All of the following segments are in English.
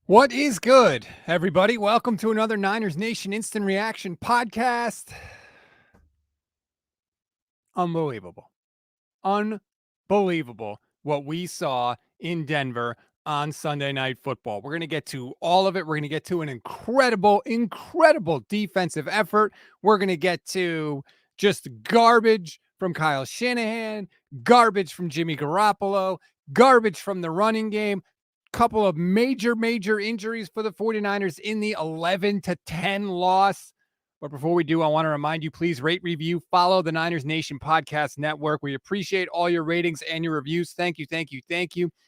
What is good, everybody? Welcome to another Niners Nation Instant Reaction podcast. Unbelievable. Unbelievable what we saw in Denver on Sunday Night Football. We're going to get to all of it. We're going to get to an incredible defensive effort. We're going to get to just garbage from Kyle Shanahan, garbage from Jimmy Garoppolo, garbage from the running game. Couple of major injuries for the 49ers in the 11-10 loss. But before we do, I want to remind you, please rate, review, follow the Niners Nation Podcast Network. We appreciate all your ratings and your reviews. Thank you.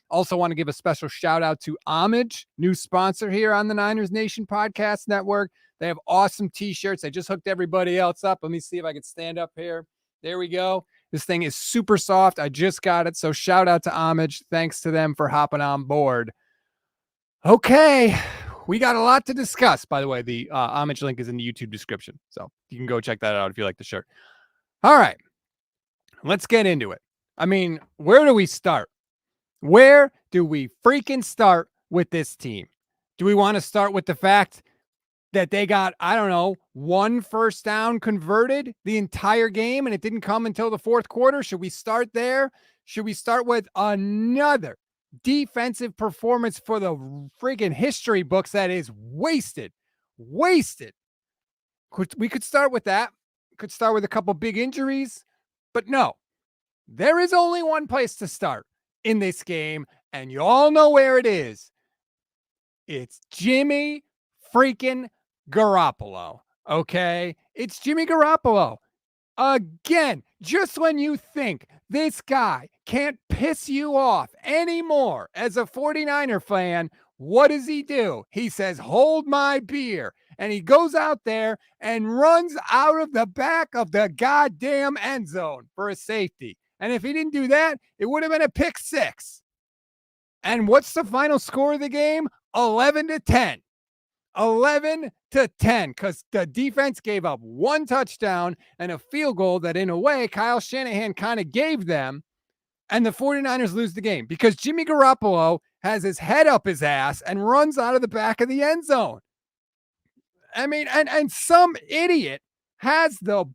Also want to give a special shout out to Homage, new sponsor here on the Niners Nation Podcast Network. They have awesome t-shirts. I just hooked everybody else up. Let me see if I can stand up here. There we go. This thing is super soft. I just got it. So shout out to Homage. Thanks to them for hopping on board. Okay. We got a lot to discuss. By the way, the Homage link is in the YouTube description. So you can go check that out if you like the shirt. All right. Let's get into it. I mean, where do we start? Where do we freaking start with this team? Do we want to start with the fact that they got, I don't know, one first down converted the entire game and it didn't come until the fourth quarter? Should we start there? Should we start with another defensive performance for the friggin' history books that is wasted? We could start with that. Could start with a couple big injuries, but no, there is only one place to start in this game, and you all know where it is. It's Jimmy freaking Garoppolo. Okay, it's Jimmy Garoppolo. Again, just when you think this guy can't piss you off anymore as a 49er fan, what does he do? He says, hold my beer. And he goes out there and runs out of the back of the goddamn end zone for a safety. And if he didn't do that, it would have been a pick six. And what's the final score of the game? 11-10. 11-10, because the defense gave up one touchdown and a field goal that, in a way, Kyle Shanahan kind of gave them, and the 49ers lose the game because Jimmy Garoppolo has his head up his ass and runs out of the back of the end zone. I mean, and some idiot has the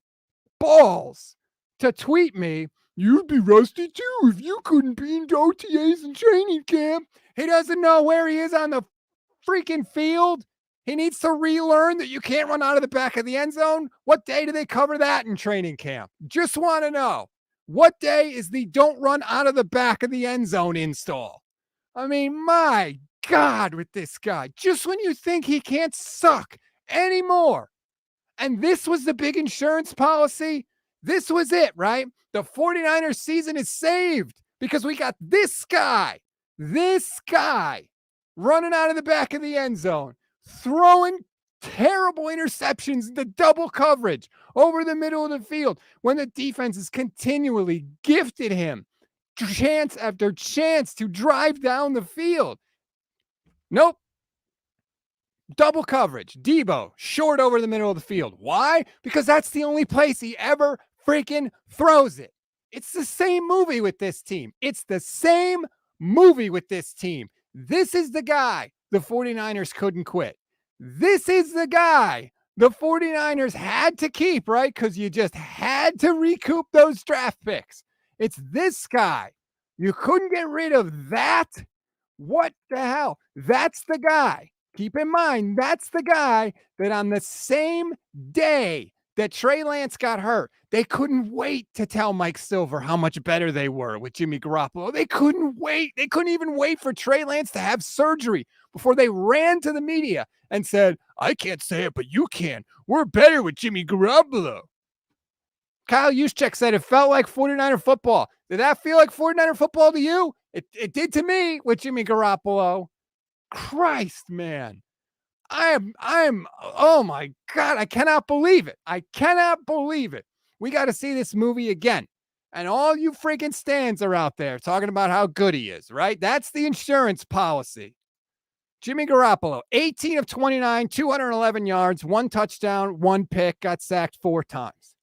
balls to tweet me, you'd be rusty too if you couldn't be in OTAs and training camp. He doesn't know where he is on the freaking field. He needs to relearn that you can't run out of the back of the end zone. What day do they cover that in training camp? Just want to know. What day is the don't run out of the back of the end zone install? I mean, my God, with this guy. Just when you think he can't suck anymore. And this was the big insurance policy. This was it, right? The 49ers season is saved because we got this guy running out of the back of the end zone, throwing terrible interceptions into double coverage over the middle of the field when the defense has continually gifted him chance after chance to drive down the field. Nope. Double coverage. Debo, short over the middle of the field. Why? Because that's the only place he ever freaking throws it. It's the same movie with this team. This is the guy the 49ers couldn't quit. This is the guy the 49ers had to keep, right? Because you just had to recoup those draft picks. It's this guy. You couldn't get rid of that. What the hell? That's the guy. Keep in mind, that's the guy that on the same day that Trey Lance got hurt, they couldn't wait to tell Mike Silver how much better they were with Jimmy Garoppolo. They couldn't wait. They couldn't even wait for Trey Lance to have surgery before they ran to the media and said, I can't say it, but you can. We're better with Jimmy Garoppolo. Kyle Juszczyk said it felt like 49er football. Did that feel like 49er football to you? It did to me with Jimmy Garoppolo. Christ, man. I'm, oh my God, I cannot believe it. We got to see this movie again. And all you freaking stands are out there talking about how good he is, right? That's the insurance policy. Jimmy Garoppolo, 18 of 29, 211 yards, one touchdown, one pick, got sacked 4 times.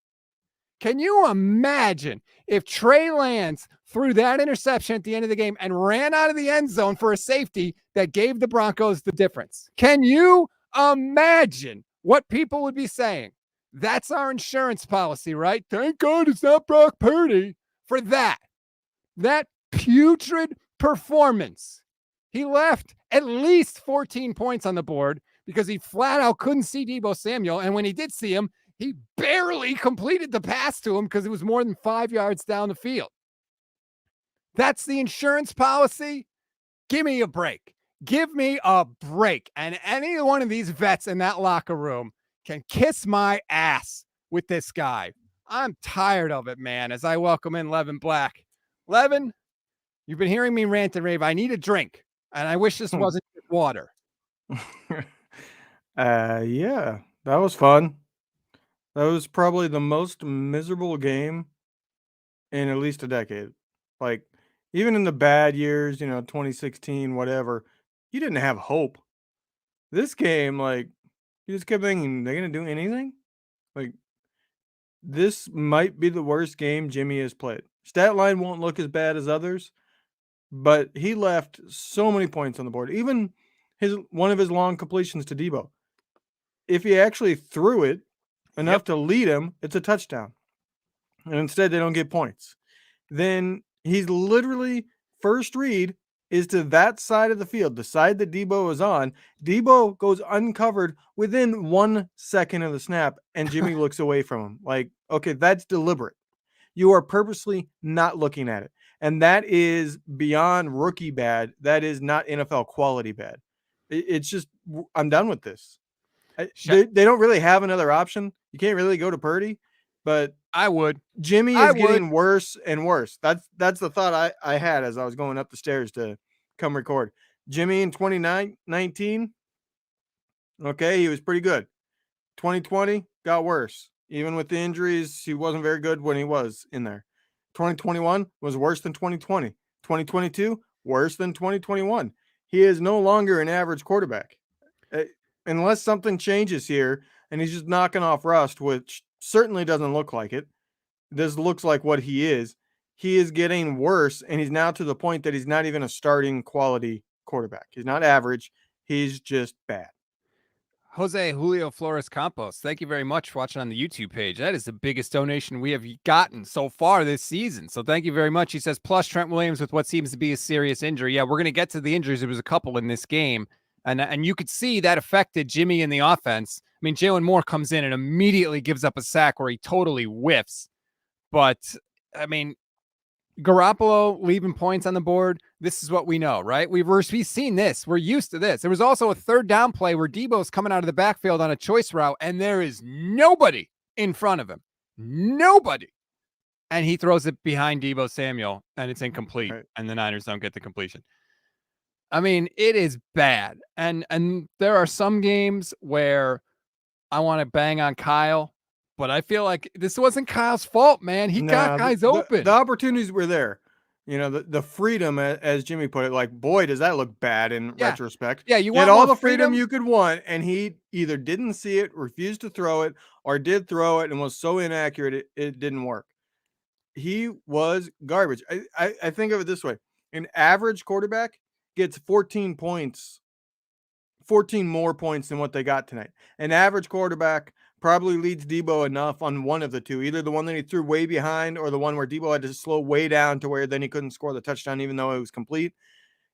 Can you imagine if Trey Lance threw that interception at the end of the game and ran out of the end zone for a safety that gave the Broncos the difference? Can you imagine what people would be saying? That's our insurance policy, right? Thank God it's not Brock Purdy for that putrid performance. He left at least 14 points on the board because he flat out couldn't see Deebo Samuel. And when he did see him, he barely completed the pass to him because it was more than 5 yards down the field. That's the insurance policy. Give me a break. Give me a break. And any one of these vets in that locker room can kiss my ass with this guy. I'm tired of it, man, as I welcome in Levin Black. Levin, you've been hearing me rant and rave. I need a drink, and I wish this wasn't water. Yeah, that was fun. That was probably the most miserable game in at least a decade. Like, even in the bad years, 2016, whatever, you didn't have hope. This game, like, you just kept thinking, they're going to do anything? Like, this might be the worst game Jimmy has played. Stat line won't look as bad as others, but he left so many points on the board. Even one of his long completions to Deebo. If he actually threw it enough to lead him, it's a touchdown. And instead, they don't get points. Then he's literally first read is to that side of the field, the side that Deebo is on. Deebo goes uncovered within 1 second of the snap, and Jimmy looks away from him. Like, okay, that's deliberate. You are purposely not looking at it. And that is beyond rookie bad. That is not NFL quality bad. It's just, I'm done with this. They don't really have another option. You can't really go to Purdy, but I would. Jimmy is getting worse and worse. That's the thought I had as I was going up the stairs to come record. Jimmy in 2019, okay, he was pretty good. 2020 got worse. Even with the injuries, he wasn't very good when he was in there. 2021 was worse than 2020. 2022, worse than 2021. He is no longer an average quarterback. Unless something changes here and he's just knocking off rust, which certainly doesn't look like it. This looks like what he is. He is getting worse, and he's now to the point that he's not even a starting quality quarterback. He's not average. He's just bad. Jose Julio Flores Campos, thank you very much for watching on the YouTube page. That is the biggest donation we have gotten so far this season. So thank you very much. He says, plus Trent Williams with what seems to be a serious injury. Yeah, we're going to get to the injuries. There was a couple in this game. And you could see that affected Jimmy in the offense. I mean, Jalen Moore comes in and immediately gives up a sack where he totally whiffs. But, I mean, Garoppolo leaving points on the board. This is what we know, right? We've seen this. We're used to this. There was also a third down play where Deebo's coming out of the backfield on a choice route, and there is nobody in front of him. Nobody. And he throws it behind Deebo Samuel, and it's incomplete, right. And the Niners don't get the completion. I mean, it is bad. And there are some games where I want to bang on Kyle, but I feel like this wasn't Kyle's fault, man. He got guys open. The opportunities were there. The freedom, as Jimmy put it, like, boy, does that look bad in retrospect. Yeah, you want all the freedom you could want, and he either didn't see it, refused to throw it, or did throw it and was so inaccurate it didn't work. He was garbage. I think of it this way. An average quarterback gets 14 points, 14 more points than what they got tonight. An average quarterback probably leads Deebo enough on one of the two, either the one that he threw way behind or the one where Deebo had to slow way down to where then he couldn't score the touchdown even though it was complete.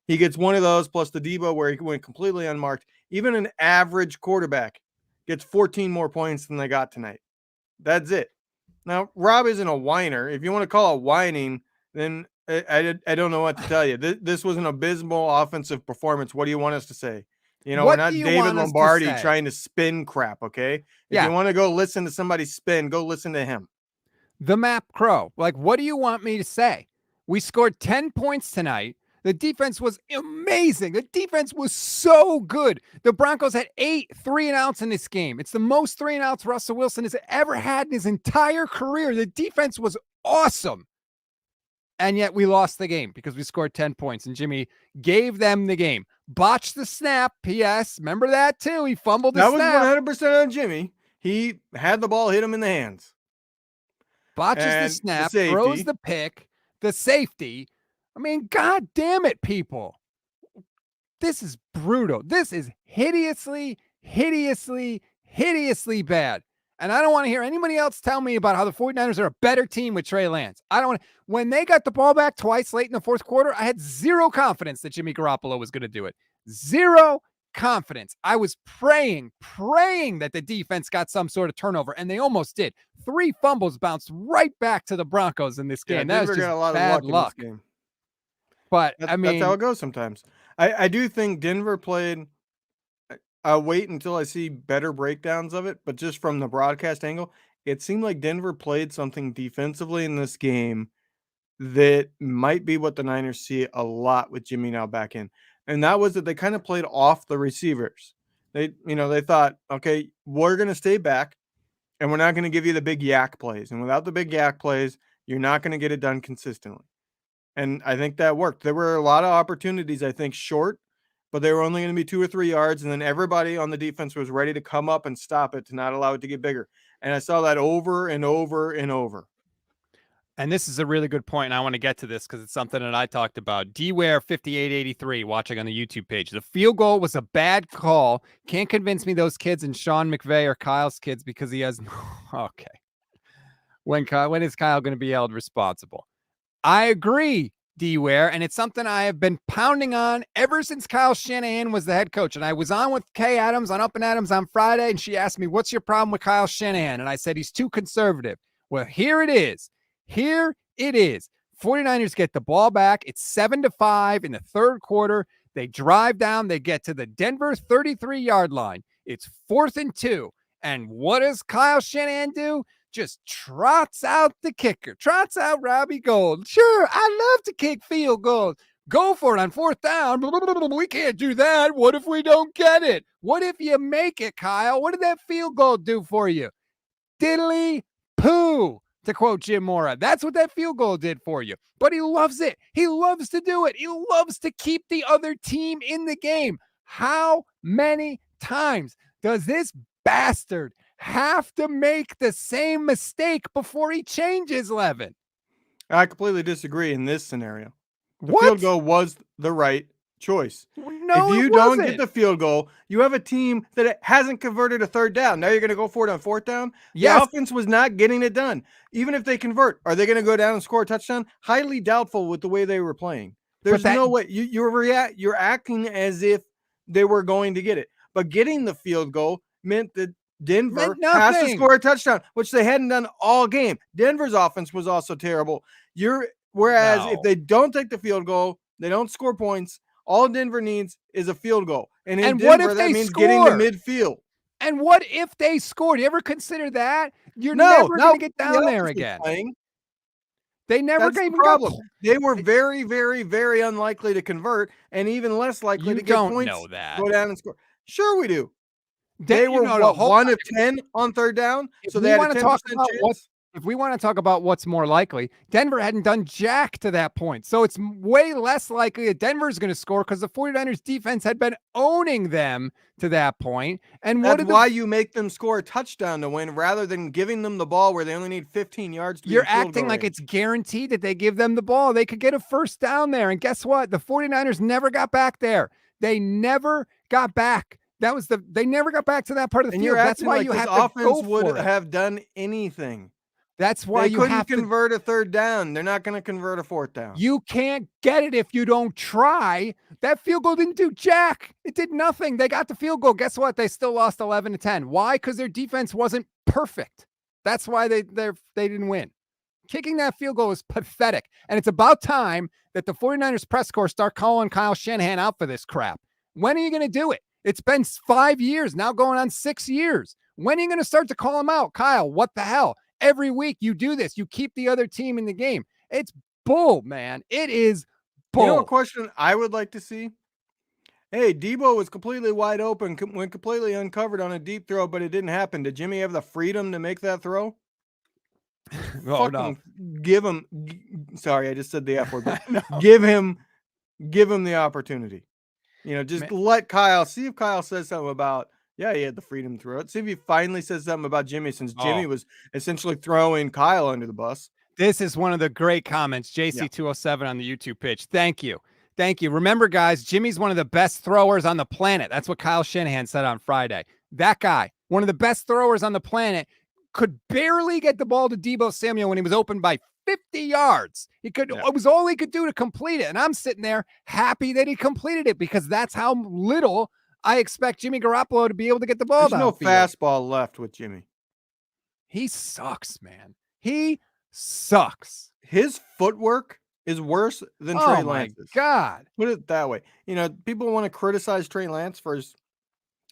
He gets one of those plus the Deebo where he went completely unmarked. Even an average quarterback gets 14 more points than they got tonight. That's it. Now, Rob isn't a whiner. If you want to call it whining, then I don't know what to tell you. This was an abysmal offensive performance. What do you want us to say? We're not David Lombardi trying to spin crap, okay? If you want to go listen to somebody spin, go listen to him. The Map Crow. Like, what do you want me to say? We scored 10 points tonight. The defense was amazing. The defense was so good. The Broncos had 8 3-and-outs in this game. It's the most 3-and-outs Russell Wilson has ever had in his entire career. The defense was awesome. And yet we lost the game because we scored 10 points and Jimmy gave them the game. Botched the snap. P.S. Remember that too. He fumbled the snap. That was 100% on Jimmy. He had the ball hit him in the hands. botches the and the snap, throws safety. the pick, the safety. I mean, God damn it, people. This is brutal. This is hideously, hideously, hideously bad. And I don't want to hear anybody else tell me about how the 49ers are a better team with Trey Lance. I don't want to. When they got the ball back twice late in the fourth quarter, I had zero confidence that Jimmy Garoppolo was going to do it. Zero confidence. I was praying that the defense got some sort of turnover, and they almost did. 3 fumbles bounced right back to the Broncos in this Yeah, game. That was Denver just got a lot of bad luck in this luck. game. But That's how it goes sometimes. I do think Denver played. I'll wait until I see better breakdowns of it, but just from the broadcast angle, it seemed like Denver played something defensively in this game that might be what the Niners see a lot with Jimmy now back in. And that was that they kind of played off the receivers. They thought, okay, we're going to stay back and we're not going to give you the big yak plays. And without the big yak plays, you're not going to get it done consistently. And I think that worked. There were a lot of opportunities, I think, short, but they were only going to be 2 or 3 yards. And then everybody on the defense was ready to come up and stop it to not allow it to get bigger. And I saw that over and over and over. And this is a really good point, and I want to get to this because it's something that I talked about. DWare 5883 watching on the YouTube page. The field goal was a bad call. Can't convince me those kids and Sean McVay are Kyle's kids because he has okay. When is Kyle going to be held responsible? I agree, DWare, and it's something I have been pounding on ever since Kyle Shanahan was the head coach. And I was on with Kay Adams on Up and Adams on Friday, and she asked me, "What's your problem with Kyle Shanahan?" And I said, "He's too conservative." Well, here it is. Here it is. 49ers get the ball back. It's 7-5 in the third quarter. They drive down. They get to the Denver 33-yard line. It's 4th and 2. And what does Kyle Shanahan do? Just trots out the kicker. Trots out Robbie Gould. Sure, I love to kick field goals. Go for it on 4th down. We can't do that. What if we don't get it? What if you make it, Kyle? What did that field goal do for you? Diddly poo, to quote Jim Mora. That's what that field goal did for you. But he loves it. He loves to do it. He loves to keep the other team in the game. How many times does this bastard have to make the same mistake before he changes, Levin? I completely disagree in this scenario. The What? field goal was the right choice. No, if you it don't wasn't. get the field goal, you have a team that hasn't converted a 3rd down. Now you're going to go for it on 4th down? Yes. The offense was not getting it done. Even if they convert, are they going to go down and score a touchdown? Highly doubtful with the way they were playing. There's no way. You're acting as if they were going to get it. But getting the field goal meant that Denver has to score a touchdown, which they hadn't done all game. Denver's offense was also terrible. Whereas if they don't take the field goal, they don't score points. All Denver needs is a field goal. And in Denver, that means getting to midfield. And what if they scored? You ever consider that? You're never going to get down there again. They never That's even the problem. They were very, very, very unlikely to convert and even less likely to get points. Know that. Go down and score. Sure we do. They were 1 of 10 on 3rd down, so they had a 10% chance. If we want to talk about what's more likely, Denver hadn't done jack to that point. So it's way less likely that Denver's going to score because the 49ers defense had been owning them to that point. And that's why you make them score a touchdown to win rather than giving them the ball where they only need 15 yards to You're acting like it's guaranteed that they give them the ball. They could get a 1st down there. And guess what? The 49ers never got back there. They never got back. They never got back to that part of the field. That's why you have to offense would have done anything. That's why you have to convert a 3rd down. They're not going to convert a 4th down. You can't get it if you don't try. That field goal didn't do jack. It did nothing. They got the field goal. Guess what? They still lost 11-10. Why? Because their defense wasn't perfect. That's why they didn't win. Kicking that field goal is pathetic. And it's about time that the 49ers press corps start calling Kyle Shanahan out for this crap. When are you going to do it? It's been 5 years, now going on 6 years. When are you going to start to call him out? Kyle, what the hell? Every week you do this. You keep the other team in the game. It's bull, man. It is bull. You know what question I would like to see? Hey, Debo was completely wide open, went completely uncovered on a deep throw, but it didn't happen. Did Jimmy have the freedom to make that throw? No. Give him. Sorry, I just said the F word. But no. Give him the opportunity. Just let Kyle see if Kyle says something about Yeah, he had the freedom to throw it. See if he finally says something about Jimmy, since Jimmy Oh, was essentially throwing Kyle under the bus. this is one of the great comments, Yeah. JC207 on the YouTube page. Thank you. Thank you. Remember, guys, Jimmy's one of the best throwers on the planet. That's what Kyle Shanahan said on Friday. That guy, one of the best throwers on the planet, could barely get the ball to Deebo Samuel when he was open by 50 yards. Yeah. It was all he could do to complete it. And I'm sitting there happy that he completed it because that's how little I expect Jimmy Garoppolo to be able to get the ball There's no downfield. fastball left with Jimmy. He sucks, man. He sucks. His footwork is worse than Oh Trey my Lance's. God. Put it that way. People want to criticize Trey Lance for his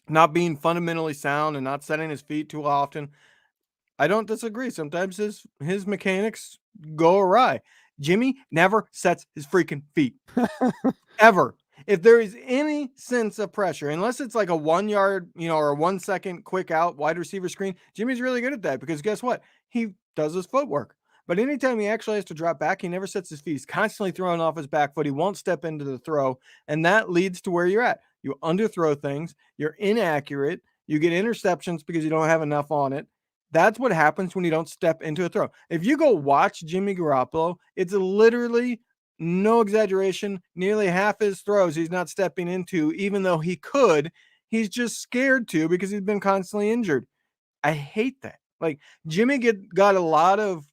not being fundamentally sound and not setting his feet too often. I don't disagree. Sometimes his mechanics go awry. Jimmy never sets his freaking feet. Ever. If there is any sense of pressure, unless it's like a 1 yard, or a 1 second quick out wide receiver screen, Jimmy's really good at that because guess what? He does his footwork. But anytime he actually has to drop back, he never sets his feet. He's constantly throwing off his back foot. He won't step into the throw. And that leads to where you're at. You underthrow things, you're inaccurate, you get interceptions because you don't have enough on it. That's what happens when you don't step into a throw. If you go watch Jimmy Garoppolo, it's literally, no exaggeration, nearly half his throws he's not stepping into, even though he could. He's just scared to because he's been constantly injured. I hate that. Like, Jimmy got a lot of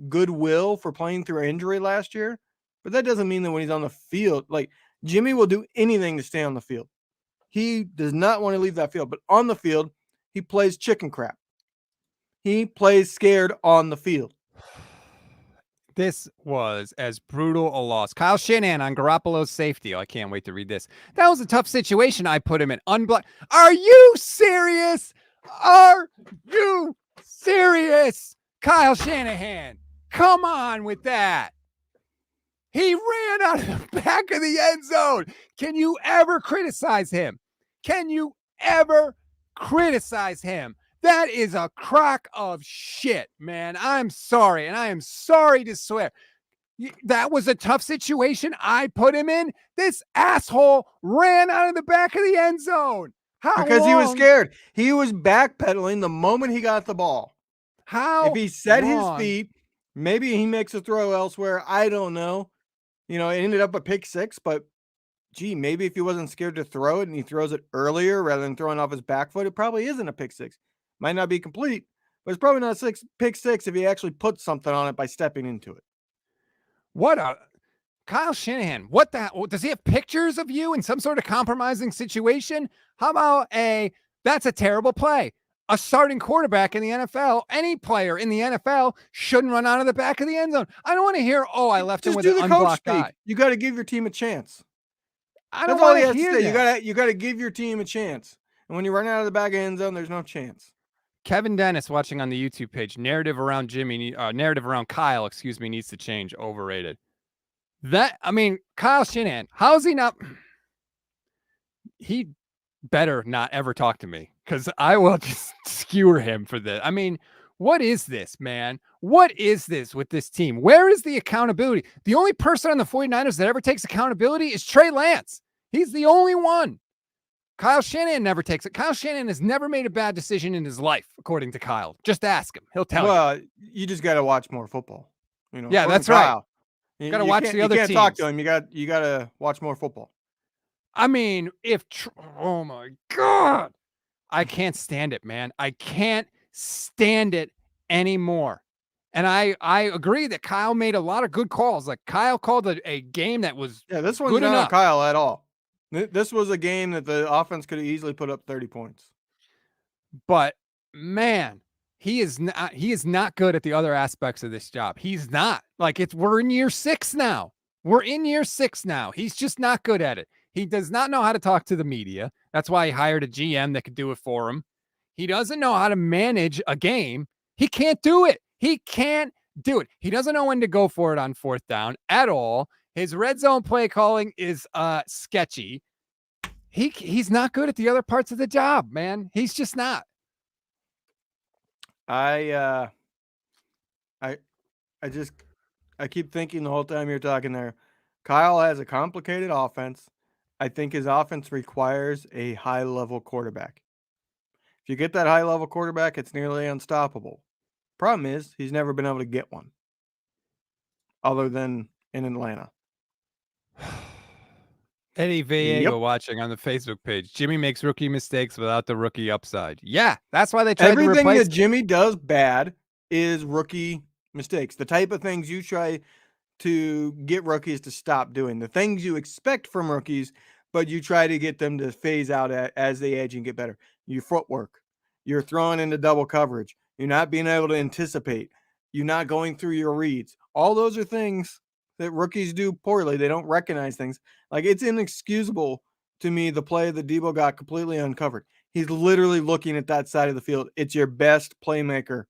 goodwill for playing through injury last year, but that doesn't mean that when he's on the field, like, Jimmy will do anything to stay on the field. He does not want to leave that field, but on the field, he plays chicken crap. He plays scared on the field. This was as brutal a loss. Kyle Shanahan on Garoppolo's safety. Oh, I can't wait to read this. That was a tough situation I put him in. Are you serious? Are you serious? Kyle Shanahan. Come on with that. He ran out of the back of the end zone. Can you ever criticize him? Can you ever criticize him? That is a crock of shit, man. I'm sorry. And I am sorry to swear. That was a tough situation I put him in. This asshole ran out of the back of the end zone. Because he was scared. He was backpedaling the moment he got the ball. If he set his feet, maybe he makes a throw elsewhere. I don't know. It ended up a pick six, but gee, maybe if he wasn't scared to throw it and he throws it earlier rather than throwing off his back foot, it probably isn't a pick six. Might not be complete, but it's probably not pick six if he actually puts something on it by stepping into it. What a Kyle Shanahan. What the hell? Does he have pictures of you in some sort of compromising situation? How about that's a terrible play. A starting quarterback in the NFL, any player in the NFL shouldn't run out of the back of the end zone. I don't want to hear, I left him with an unblocked guy. You got to give your team a chance. I don't want to hear that. You got to give your team a chance. And when you run out of the back of the end zone, there's no chance. Kevin Dennis watching on the YouTube page. Narrative around Kyle, needs to change. Overrated. Kyle Shanahan, how's he not? He better not ever talk to me because I will just skewer him for this. What is this, man? What is this with this team? Where is the accountability? The only person on the 49ers that ever takes accountability is Trey Lance. He's the only one. Kyle Shanahan never takes it. Kyle Shanahan has never made a bad decision in his life, according to Kyle. Just ask him. He'll tell you. Well, you just got to watch more football. Yeah, that's right. You got to watch the other teams. You can't talk to him. You got to watch more football. oh my God. I can't stand it, man. I can't stand it anymore. And I agree that Kyle made a lot of good calls. Like, Kyle called a game that was this one's not on Kyle at all. This was a game that the offense could have easily put up 30 points. But man, he is not good at the other aspects of this job. He's not. We're in year 6 now. He's just not good at it. He does not know how to talk to the media. That's why he hired a GM that could do it for him. He doesn't know how to manage a game. He can't do it. He doesn't know when to go for it on 4th down at all. His red zone play calling is sketchy. He's not good at the other parts of the job, man. He's just not. I keep thinking the whole time you're talking there, Kyle has a complicated offense I think his offense requires a high-level quarterback. If you get that high-level quarterback, it's nearly unstoppable. Problem is, he's never been able to get one, other than in Atlanta. Eddie Yep. Viego watching on the Facebook page. Jimmy makes rookie mistakes without the rookie upside. Yeah, that's why they tried to Everything replace that Jimmy does bad is rookie mistakes. The type of things you try to get rookies to stop doing. The things you expect from rookies, but you try to get them to phase out as they age and get better. Your footwork, you're throwing into double coverage, you're not being able to anticipate, you're not going through your reads. All those are things that rookies do poorly. They don't recognize things. Like, it's inexcusable to me the play that Debo got completely uncovered. He's literally looking at that side of the field. It's your best playmaker,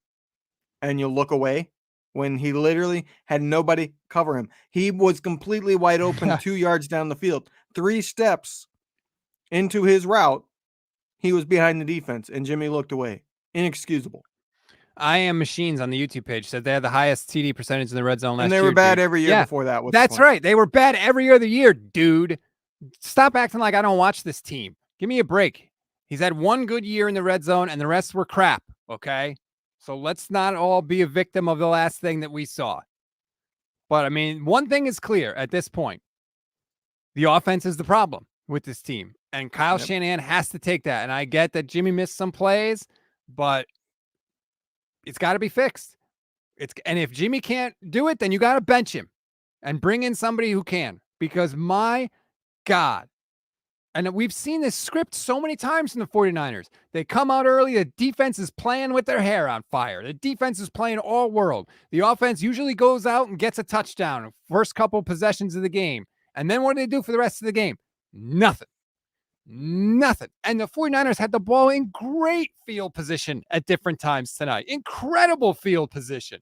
and you look away when he literally had nobody cover him. He was completely wide open 2 yards down the field. 3 steps into his route, he was behind the defense, and Jimmy looked away. Inexcusable. I Am Machines on the YouTube page said they had the highest TD percentage in the red zone last And year. they were bad dude. every year Yeah, before that. that's right. They were bad every other year, dude. Stop acting like I don't watch this team. Give me a break. He's had one good year in the red zone, and the rest were crap, okay? So let's not all be a victim of the last thing that we saw. But, I mean, one thing is clear at this point. The offense is the problem with this team. And Kyle Shanahan has to take that. And I get that Jimmy missed some plays, but it's got to be fixed. And if Jimmy can't do it, then you got to bench him and bring in somebody who can. Because my God, and we've seen this script so many times from the 49ers. They come out early. The defense is playing with their hair on fire. The defense is playing all world. The offense usually goes out and gets a touchdown first couple possessions of the game. And then what do they do for the rest of the game? Nothing. Nothing. And the 49ers had the ball in great field position at different times tonight. Incredible field position.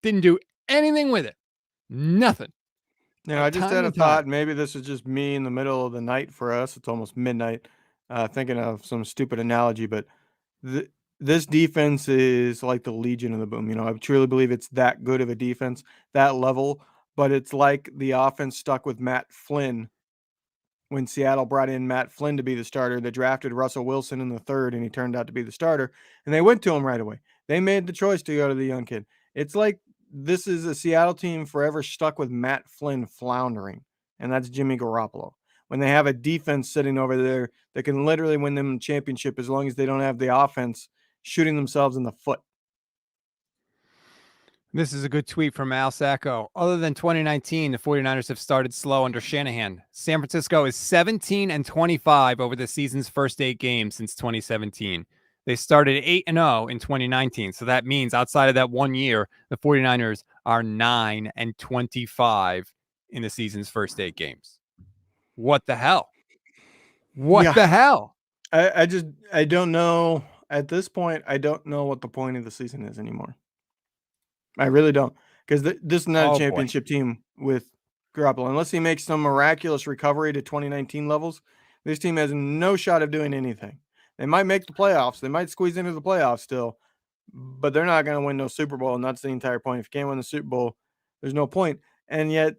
Didn't do anything with it. Nothing. You know, I just had a thought. Maybe this is just me in the middle of the night for us. It's almost midnight, thinking of some stupid analogy, but this defense is like the Legion of the Boom. You know, I truly believe it's that good of a defense, that level, but it's like the offense stuck with Matt Flynn when Seattle brought in Matt Flynn to be the starter. They drafted Russell Wilson in the 3rd, and he turned out to be the starter, and they went to him right away. They made the choice to go to the young kid. It's like this is a Seattle team forever stuck with Matt Flynn floundering, and that's Jimmy Garoppolo. When they have a defense sitting over there that can literally win them a championship as long as they don't have the offense shooting themselves in the foot. This is a good tweet from Al Sacco. Other than 2019, the 49ers have started slow under Shanahan. San Francisco is 17-25 over the season's first 8 games since 2017. They started 8-0 in 2019. So that means outside of that 1 year, the 49ers are 9-25 in the season's first 8 games. What the hell? What the hell? I don't know. At this point, I don't know what the point of the season is anymore. I really don't, because this is not a championship team with Garoppolo. Unless he makes some miraculous recovery to 2019 levels, this team has no shot of doing anything. They might make the playoffs. They might squeeze into the playoffs still, but they're not going to win no Super Bowl, and that's the entire point. If you can't win the Super Bowl, there's no point. And yet,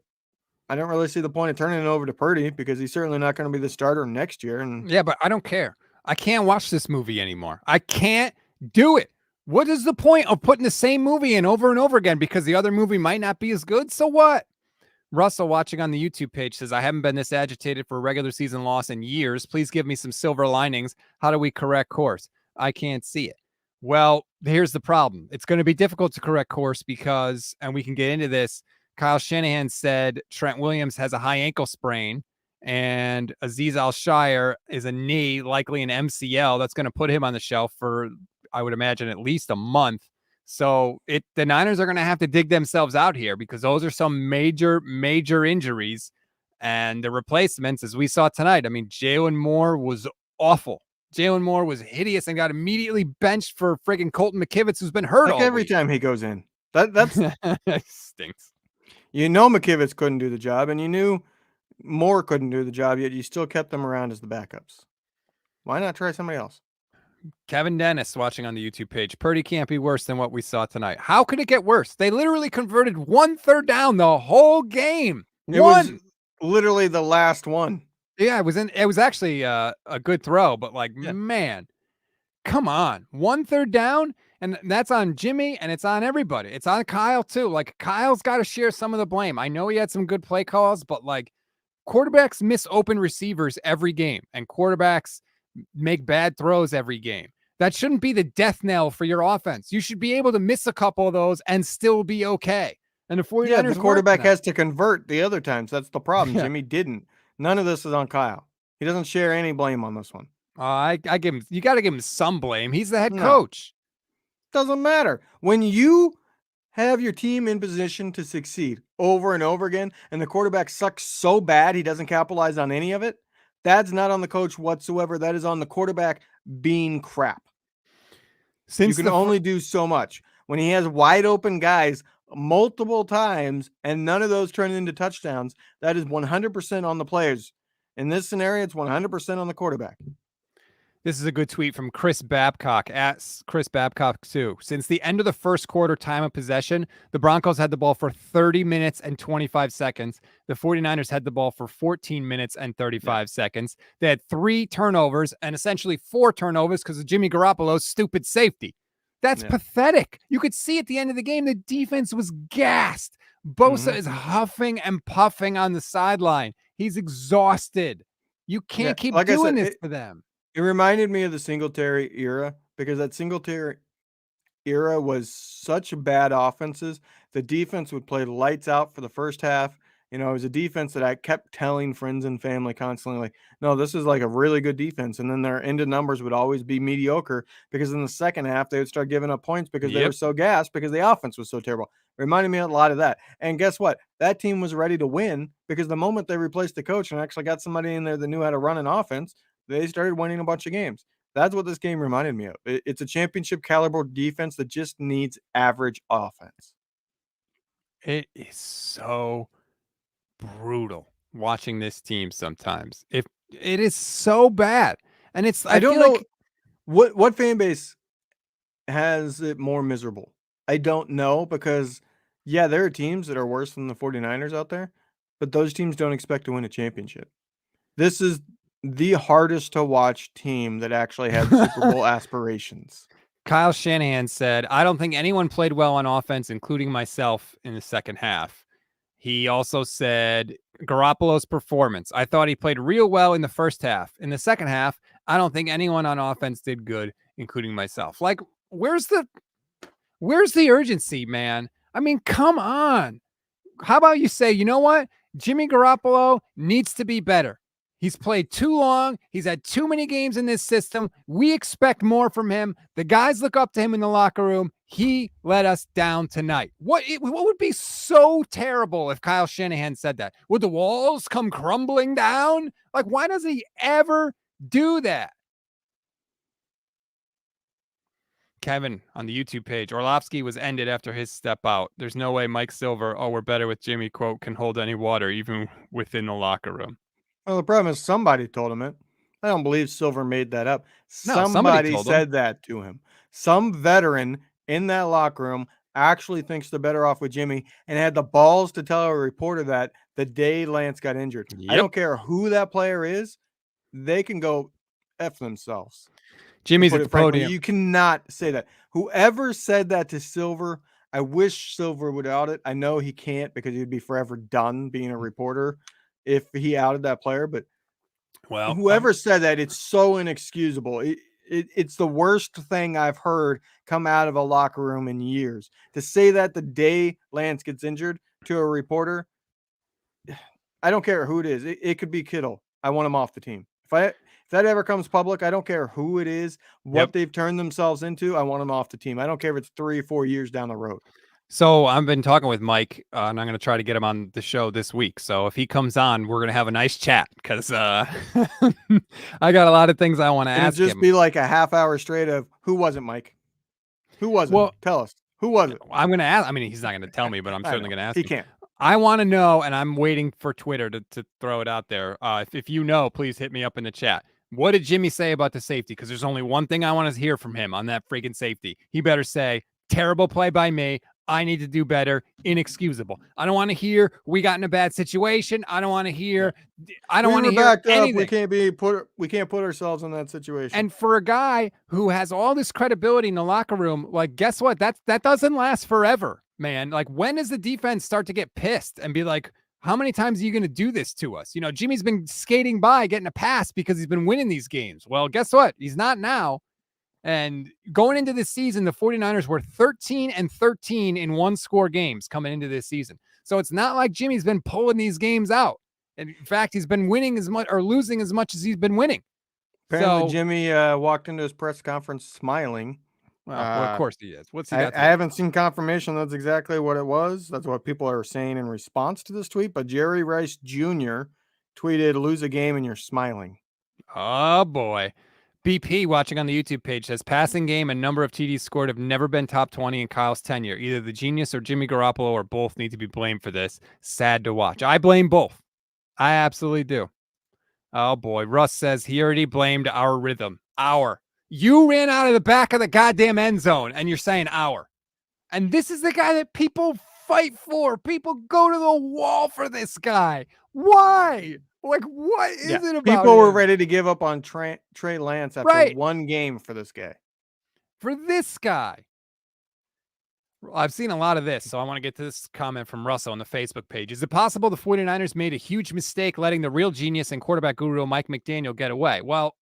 I don't really see the point of turning it over to Purdy, because he's certainly not going to be the starter next year. And yeah, but I don't care. I can't watch this movie anymore. I can't do it. What is the point of putting the same movie in over and over again because the other movie might not be as good? So what? Russell, watching on the YouTube page, says, I haven't been this agitated for a regular season loss in years. Please give me some silver linings. How do we correct course? I can't see it. Well, here's the problem. It's going to be difficult to correct course because, and we can get into this, Kyle Shanahan said Trent Williams has a high ankle sprain and Azeez Al-Shire is a knee, likely an MCL. That's going to put him on the shelf for, I would imagine, at least a month. So the Niners are going to have to dig themselves out here because those are some major, major injuries. And the replacements, as we saw tonight, I mean, Jalen Moore was awful. Jalen Moore was hideous and got immediately benched for friggin' Colton McKivitz, who's been hurt all every week. time he goes in. That's stinks. You know McKivitz couldn't do the job, and you knew Moore couldn't do the job, yet you still kept them around as the backups. Why not try somebody else? Kevin Dennis watching on the YouTube page. Purdy can't be worse than what we saw tonight. How could it get worse? They literally converted 1 third down the whole game. It was literally the last one. Yeah, it was actually a good throw, but like, Yeah. man, come on. 1 third down, and that's on Jimmy, and it's on everybody. It's on Kyle too. Like, Kyle's got to share some of the blame. I know he had some good play calls, but like, quarterbacks miss open receivers every game, and quarterbacks make bad throws every game. That shouldn't be the death knell for your offense. You should be able to miss a couple of those and still be okay. And the Yeah, the 49ers weren't quarterback tonight. has to convert the other times. That's the problem. Yeah. Jimmy didn't. None of this is on Kyle. He doesn't share any blame on this one. I give him, you got to give him some blame. He's the head No, coach. doesn't matter. When you have your team in position to succeed over and over again, and the quarterback sucks so bad he doesn't capitalize on any of it, that's not on the coach whatsoever. That is on the quarterback being crap. You Since can the only do so much. When he has wide open guys multiple times and none of those turn into touchdowns, that is 100% on the players. In this scenario, it's 100% on the quarterback. This is a good tweet from Chris Babcock at Chris Babcock too. Since the end of the first quarter time of possession, the Broncos had the ball for 30 minutes and 25 seconds. The 49ers had the ball for 14 minutes and 35 seconds. They had 3 turnovers and essentially 4 turnovers because of Jimmy Garoppolo's stupid safety. That's pathetic. You could see at the end of the game, the defense was gassed. Bosa is huffing and puffing on the sideline. He's exhausted. You can't keep doing this to them. It reminded me of the Singletary era because that Singletary era was such bad offenses. The defense would play lights out for the first half. You know, it was a defense that I kept telling friends and family constantly, like, no, this is like a really good defense. And then their end of numbers would always be mediocre because in the second half, they would start giving up points because they were so gassed because the offense was so terrible. It reminded me a lot of that. And guess what? That team was ready to win because the moment they replaced the coach and actually got somebody in there that knew how to run an offense, they started winning a bunch of games. That's what this game reminded me of. It's a championship caliber defense that just needs average offense. It is so brutal watching this team sometimes. If it is so bad. And it's I don't know like, what fan base has it more miserable. I don't know because yeah, there are teams that are worse than the 49ers out there, but those teams don't expect to win a championship. This is the hardest to watch team that actually had Super Bowl aspirations. Kyle Shanahan said, I don't think anyone played well on offense, including myself, in the second half. He also said Garoppolo's performance. I thought he played real well in the first half. In the second half, I don't think anyone on offense did good, including myself. Like, where's the urgency, man? I mean, come on. How about you say, you know what? Jimmy Garoppolo needs to be better. He's played too long. He's had too many games in this system. We expect more from him. The guys look up to him in the locker room. He let us down tonight. What would be so terrible if Kyle Shanahan said that? Would the walls come crumbling down? Like, why doesn't he ever do that? Kevin on the YouTube page, Orlovsky was ended after his step out. There's no way Mike Silver, oh, we're better with Jimmy, quote, can hold any water, even within the locker room. Well, the problem is somebody told him it. I don't believe Silver made that up. No, somebody Somebody told him. said that to him. Some veteran in that locker room actually thinks they're better off with Jimmy and had the balls to tell a reporter that the day Lance got injured. I don't care who that player is. They can go F themselves. Jimmy's at the podium. You cannot say that. Whoever said that to Silver, I wish Silver would out it. I know he can't because he'd be forever done being a reporter if he outed that player. But well, whoever said that, it's so inexcusable. It's the worst thing I've heard come out of a locker room in years. To say that the day Lance gets injured to a reporter, I don't care who it is. It could be Kittle. I want him off the team. If that ever comes public, I don't care who it is, what they've turned themselves into. I want them off the team. I don't care if it's 3 or 4 years down the road. So I've been talking with Mike, and I'm going to try to get him on the show this week. So if he comes on, we're going to have a nice chat because I got a lot of things I want to ask him. It'll just be like a half hour straight of who was it, Mike? Who was it? Well, tell us. Who was it? I'm going to ask. I mean, he's not going to tell me, but I'm certainly going to ask him. He can't. I want to know, and I'm waiting for Twitter to throw it out there. If you know, please hit me up in the chat. What did Jimmy say about the safety? Because there's only one thing I want to hear from him on that freaking safety. He better say, terrible play by me. I need to do better. Inexcusable. I don't want to hear we got in a bad situation. I don't want to hear. I don't We want to were hear backed up. anything. We can't put ourselves in that situation. And for a guy who has all this credibility in the locker room, like, guess what? That doesn't last forever, man. Like, when does the defense start to get pissed and be like, how many times are you going to do this to us? You know, Jimmy's been skating by, getting a pass because he's been winning these games. Well, guess what? He's not now. And going into this season, the 49ers were 13-13 in one-score games coming into this season. So it's not like Jimmy's been pulling these games out. And in fact, he's been winning as much or losing as much as he's been winning. Apparently, So, Jimmy walked into his press conference smiling. well, of course he is. What's he I got? I haven't seen confirmation that's exactly what it was. That's what people are saying in response to this tweet. But Jerry Rice Jr. tweeted, "Lose a game and you're smiling." Oh boy. BP watching on the YouTube page says passing game and number of TDs scored have never been top 20 in Kyle's tenure. Either the genius or Jimmy Garoppolo or both need to be blamed for this. Sad to watch. I blame both. I absolutely do. Oh boy. Russ says he already blamed our rhythm. You ran out of the back of the goddamn end zone and you're saying our. And this is the guy that people fight for. People go to the wall for this guy. Why? Like, what is it about people were him? ready to give up on Trey Lance after one game for this guy. For this guy. I've seen a lot of this, so I want to get to this comment from Russell on the Facebook page. Is it possible the 49ers made a huge mistake letting the real genius and quarterback guru Mike McDaniel get away? Well,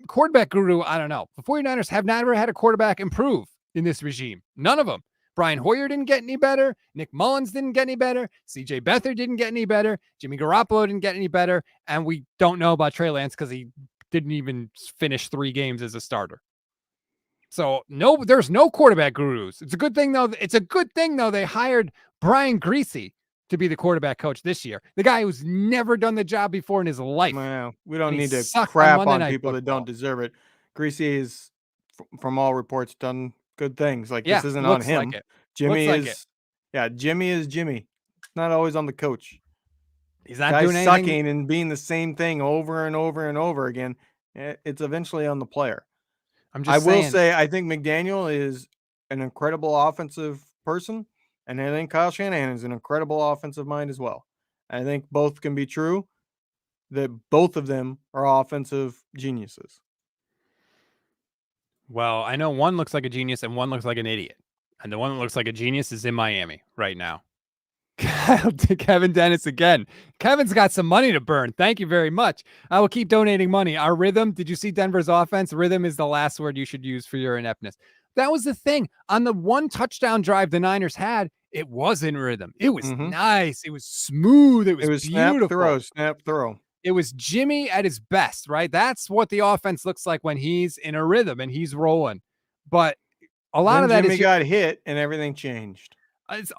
quarterback guru, I don't know. The 49ers have never had a quarterback improve in this regime. None of them. Brian Hoyer didn't get any better. Nick Mullins didn't get any better. CJ Beathard didn't get any better. Jimmy Garoppolo didn't get any better. And we don't know about Trey Lance because he didn't even finish 3 games as a starter. So no, there's no quarterback gurus. It's a good thing though. They hired Brian Greasy to be the quarterback coach this year. The guy who's never done the job before in his life. Well, we don't need to sucked crap Monday on Night people that Football. don't deserve it. Greasy is, from all reports, done good things. Like, Yeah, this isn't on looks him. like it. Jimmy Looks like is, Jimmy is Jimmy. It's not always on the coach. He's not Guys doing anything. sucking and being the same thing over and over and over again. It's eventually on the player. I will say, I think McDaniel is an incredible offensive person, and I think Kyle Shanahan is an incredible offensive mind as well. I think both can be true, that both of them are offensive geniuses. Well, I know one looks like a genius and one looks like an idiot. And the one that looks like a genius is in Miami right now. Kevin Dennis again. Kevin's got some money to burn. Thank you very much. I will keep donating money. Our rhythm. Did you see Denver's offense? Rhythm is the last word you should use for your ineptness. That was the thing. On the one touchdown drive the Niners had, it was in rhythm. It was nice. It was smooth. It was beautiful. Snap throw. It was Jimmy at his best, right? That's what the offense looks like when he's in a rhythm and he's rolling. But a lot of that Jimmy got hit and everything changed.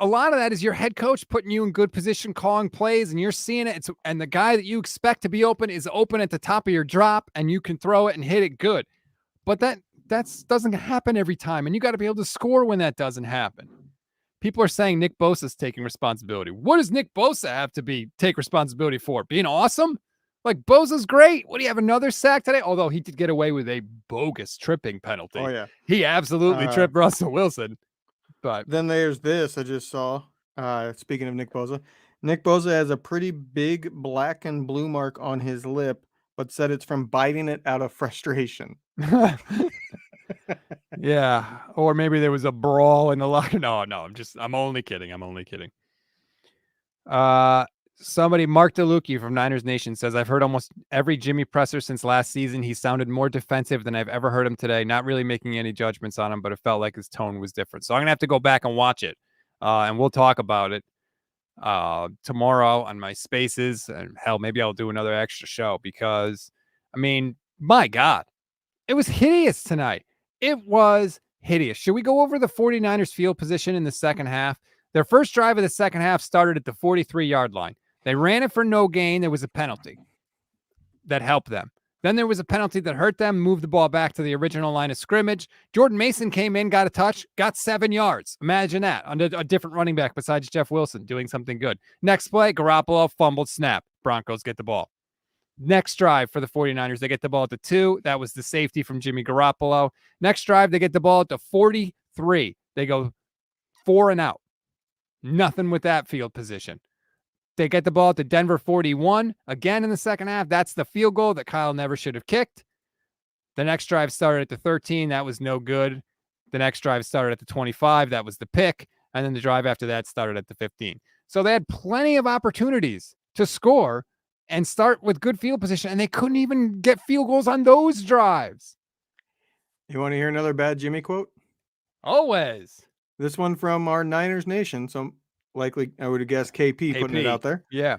A lot of that is your head coach putting you in good position, calling plays, and you're seeing it. And the guy that you expect to be open is open at the top of your drop, and you can throw it and hit it good. But that doesn't happen every time, and you got to be able to score when that doesn't happen. People are saying Nick Bosa's taking responsibility. What does Nick Bosa have to take responsibility for? Being awesome? Like, Bosa's great. What, do you have another sack today? Although he did get away with a bogus tripping penalty. Oh, yeah. He absolutely tripped Russell Wilson. But then there's this I just saw. Speaking of Nick Bosa has a pretty big black and blue mark on his lip, but said it's from biting it out of frustration. Yeah, or maybe there was a brawl in the locker. No, I'm only kidding. Somebody, Mark DeLucchi from Niners Nation, says, I've heard almost every Jimmy presser since last season. He sounded more defensive than I've ever heard him today. Not really making any judgments on him, but it felt like his tone was different. So I'm going to have to go back and watch it, and we'll talk about it tomorrow on my spaces. And hell, maybe I'll do another extra show because, I mean, my God, it was hideous tonight. It was hideous. Should we go over the 49ers field position in the second half? Their first drive of the second half started at the 43-yard line. They ran it for no gain. There was a penalty that helped them. Then there was a penalty that hurt them, moved the ball back to the original line of scrimmage. Jordan Mason came in, got a touch, got 7 yards. Imagine that, under a different running back besides Jeff Wilson doing something good. Next play, Garoppolo fumbled snap. Broncos get the ball. Next drive for the 49ers, they get the ball at the 2. That was the safety from Jimmy Garoppolo. Next drive, they get the ball at the 43. They go 4 and out. Nothing with that field position. They get the ball at the Denver 41. Again in the second half, that's the field goal that Kyle never should have kicked. The next drive started at the 13. That was no good. The next drive started at the 25. That was the pick. And then the drive after that started at the 15. So they had plenty of opportunities to score and start with good field position, and they couldn't even get field goals on those drives. You want to hear another bad Jimmy quote? Always. This one from our Niners Nation. So likely, I would have guessed KP putting it out there. Yeah.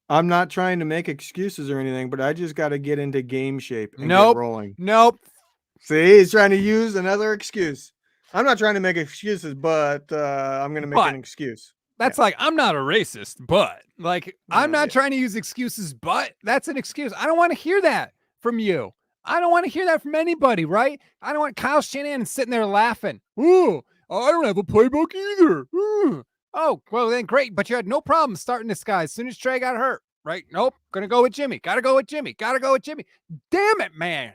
I'm not trying to make excuses or anything, but I just got to get into game shape and Nope. get rolling. Nope. See, he's trying to use another excuse. I'm not trying to make excuses, but I'm going to make an excuse. That's like, I'm not a racist, but like, I'm not trying to use excuses, but that's an excuse. I don't want to hear that from you. I don't want to hear that from anybody, right? I don't want Kyle Shanahan sitting there laughing. Ooh, I don't have a playbook either. Ooh. Oh, well, then great. But you had no problem starting this guy as soon as Trey got hurt, right? Nope. Going to go with Jimmy. Got to go with Jimmy. Got to go with Jimmy. Damn it, man.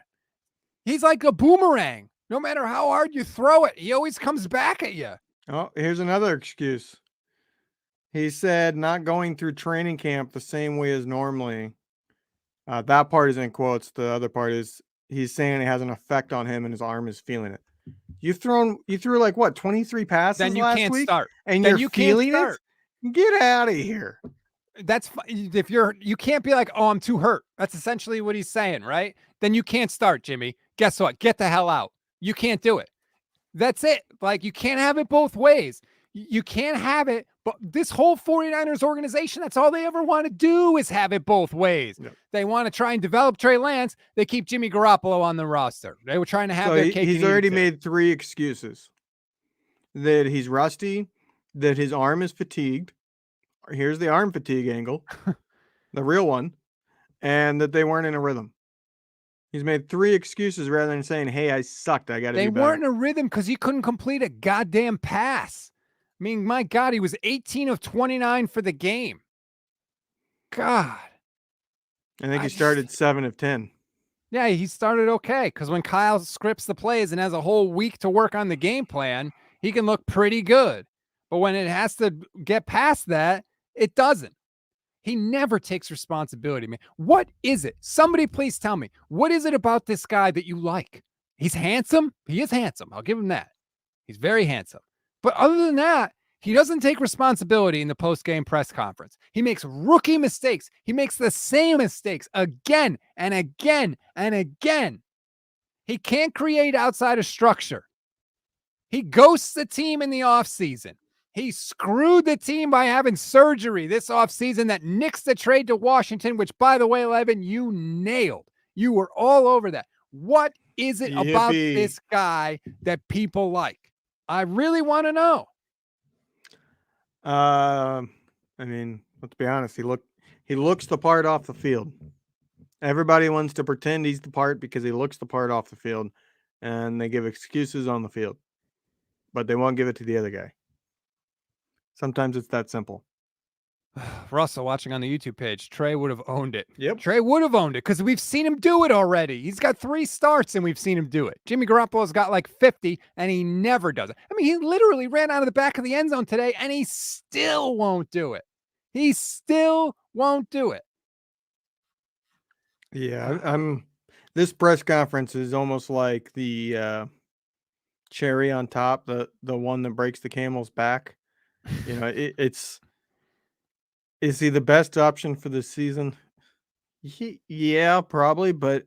He's like a boomerang. No matter how hard you throw it, he always comes back at you. Oh, here's another excuse. He said not going through training camp the same way as normally. That part is in quotes. The other part is he's saying it has an effect on him and his arm is feeling it. You threw like what, 23 passes then you last can't week? Start. And then you're feeling it? Get out of here. That's if you can't be like, oh, I'm too hurt. That's essentially what he's saying, right? Then you can't start, Jimmy. Guess what? Get the hell out. You can't do it. That's it. Like, you can't have it both ways. You can't have it, but this whole 49ers organization, that's all they ever want to do is have it both ways. Yep. They want to try and develop Trey Lance. They keep Jimmy Garoppolo on the roster. They were trying to have their cake. He's already made 3 excuses. That he's rusty, that his arm is fatigued. Here's the arm fatigue angle, the real one, and that they weren't in a rhythm. He's made 3 excuses rather than saying, hey, I sucked. I got to be better. They weren't in a rhythm because he couldn't complete a goddamn pass. I mean, my God, he was 18 of 29 for the game. God. I think he started 7 of 10. Yeah, he started okay because when Kyle scripts the plays and has a whole week to work on the game plan, he can look pretty good. But when it has to get past that, it doesn't. He never takes responsibility, man. What is it? Somebody please tell me. What is it about this guy that you like? He's handsome. He is handsome. I'll give him that. He's very handsome. But other than that, he doesn't take responsibility in the post-game press conference. He makes rookie mistakes. He makes the same mistakes again and again and again. He can't create outside of structure. He ghosts the team in the offseason. He screwed the team by having surgery this offseason that nixed the trade to Washington, which, by the way, Levin, you nailed. You were all over that. What is it about this guy that people like? I really want to know. I mean, let's be honest. He looks the part off the field. Everybody wants to pretend he's the part because he looks the part off the field, and they give excuses on the field, but they won't give it to the other guy. Sometimes it's that simple. Russell watching on the YouTube page, Trey would have owned it. Yep. Trey would have owned it because we've seen him do it already. He's got 3 starts and we've seen him do it. Jimmy Garoppolo's got like 50 and he never does it. I mean, he literally ran out of the back of the end zone today and he still won't do it. He still won't do it. Yeah, this press conference is almost like the cherry on top, the one that breaks the camel's back. You know, is he the best option for this season? Yeah, probably. But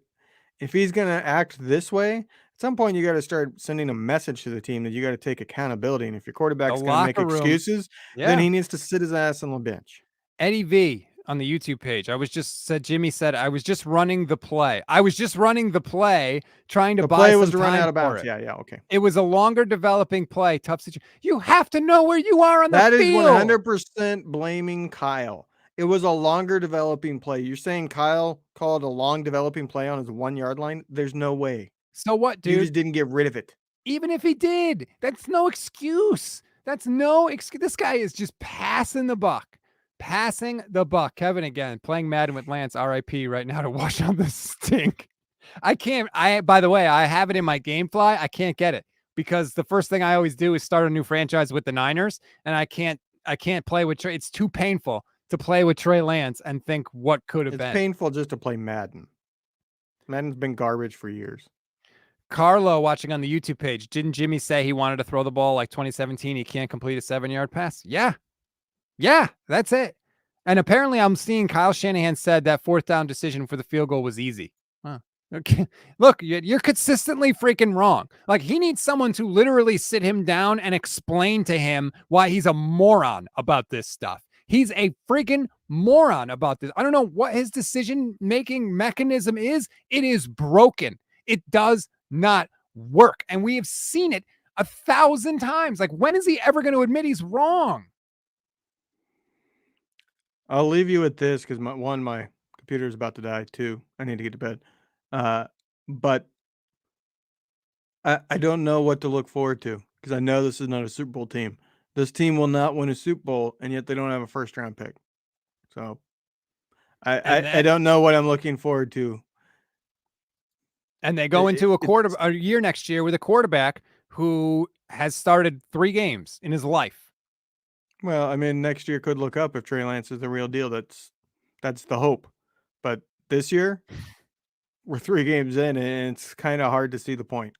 if he's going to act this way, at some point you got to start sending a message to the team that you got to take accountability. And if your quarterback's going to make excuses, then he needs to sit his ass on the bench. Eddie V on the YouTube page. Jimmy said, I was just running the play. I was just running the play, trying to buy some time. The play was to run out of bounds. Yeah, okay. It was a longer developing play, tough situation. You have to know where you are on the field. That is 100% blaming Kyle. It was a longer developing play. You're saying Kyle called a long developing play on his 1-yard line? There's no way. So what, dude? You just didn't get rid of it. Even if he did, that's no excuse. That's no excuse. This guy is just passing the buck. Passing the buck. Kevin again, playing Madden with Lance, RIP right now to wash out the stink. By the way, I have it in my GameFly. I can't get it. because the first thing I always do is start a new franchise with the Niners, and I can't play with Trey. It's too painful to play with Trey Lance and think what could have It's been. painful just to play Madden. Madden's been garbage for years. Carlo watching on the YouTube page. Didn't Jimmy say he wanted to throw the ball like 2017? He can't complete a 7-yard pass. Yeah. Yeah, that's it. And apparently I'm seeing Kyle Shanahan said that 4th down decision for the field goal was easy. Huh. Okay. Look, you're consistently freaking wrong. Like, he needs someone to literally sit him down and explain to him why he's a moron about this stuff. He's a freaking moron about this. I don't know what his decision-making mechanism is. It is broken. It does not work. And we have seen it 1,000 times. Like, when is he ever going to admit he's wrong? I'll leave you with this because my computer is about to die too. I need to get to bed. But I don't know what to look forward to because I know this is not a Super Bowl team. This team will not win a Super Bowl, and yet they don't have a first-round pick. So I don't know what I'm looking forward to. And they go into a year next year with a quarterback who has started 3 games in his life. Well, I mean, next year could look up if Trey Lance is the real deal. That's the hope. But this year, we're 3 games in, and it's kind of hard to see the point.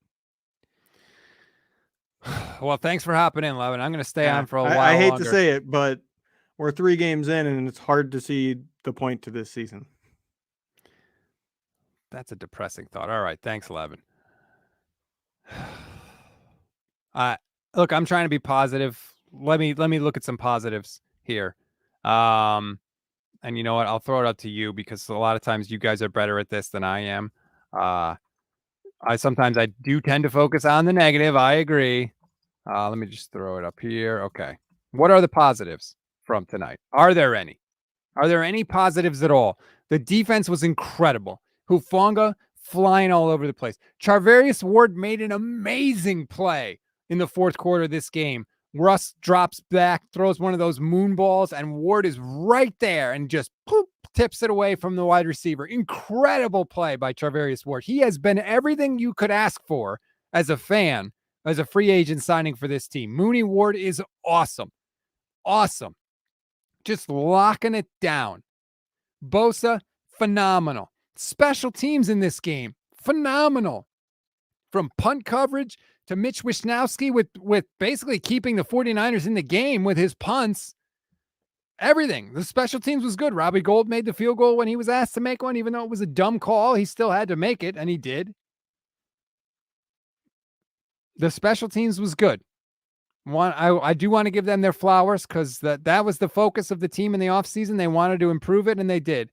Well, thanks for hopping in, Levin. I'm going to stay on for a while I hate longer. to say it, but we're 3 games in, and it's hard to see the point to this season. That's a depressing thought. All right. Thanks, Levin. Look, I'm trying to be positive. Let me look at some positives here. And you know what? I'll throw it up to you because a lot of times you guys are better at this than I am. Sometimes I do tend to focus on the negative. I agree. Let me just throw it up here. Okay. What are the positives from tonight? Are there any? Are there any positives at all? The defense was incredible. Hufanga flying all over the place. Charvarius Ward made an amazing play in the 4th quarter of this game. Russ drops back, throws one of those moon balls, and Ward is right there and just poop, tips it away from the wide receiver. Incredible play by Charvarius Ward. He has been everything you could ask for as a fan, as a free agent signing for this team. Mooney Ward is awesome. Awesome. Just locking it down. Bosa, phenomenal. Special teams in this game, phenomenal. From punt coverage to Mitch Wishnowsky with basically keeping the 49ers in the game with his punts. Everything. The special teams was good. Robbie Gould made the field goal when he was asked to make one, even though it was a dumb call. He still had to make it, and he did. The special teams was good. I do want to give them their flowers because that was the focus of the team in the offseason. They wanted to improve it, and they did.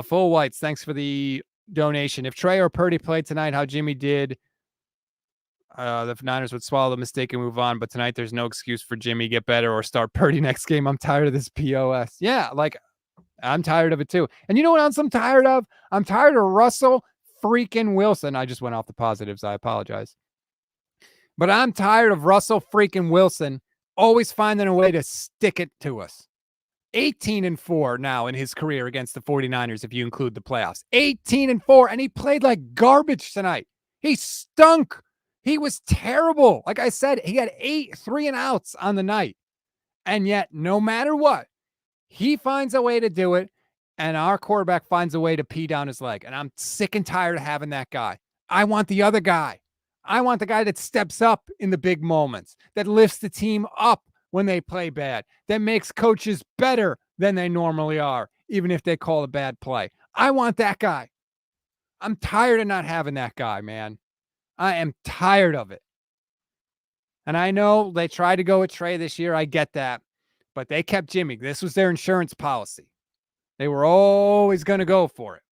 Full Whites, thanks for the donation. If Trey or Purdy played tonight, how Jimmy did, the Niners would swallow the mistake and move on. But tonight, there's no excuse for Jimmy. Get better or start Purdy next game. I'm tired of this POS. Yeah, like, I'm tired of it too. And you know what else I'm tired of? I'm tired of Russell freaking Wilson. I just went off the positives. I apologize. But I'm tired of Russell freaking Wilson always finding a way to stick it to us. 18-4 now in his career against the 49ers, if you include the playoffs. 18-4, and he played like garbage tonight. He stunk. He was terrible. Like I said, he had 8 3-and-outs on the night. And yet, no matter what, he finds a way to do it, and our quarterback finds a way to pee down his leg. And I'm sick and tired of having that guy. I want the other guy. I want the guy that steps up in the big moments, that lifts the team up when they play bad, that makes coaches better than they normally are, even if they call a bad play. I want that guy. I'm tired of not having that guy, man. I am tired of it. And I know they tried to go with Trey this year. I get that. But they kept Jimmy. This was their insurance policy. They were always going to go for it.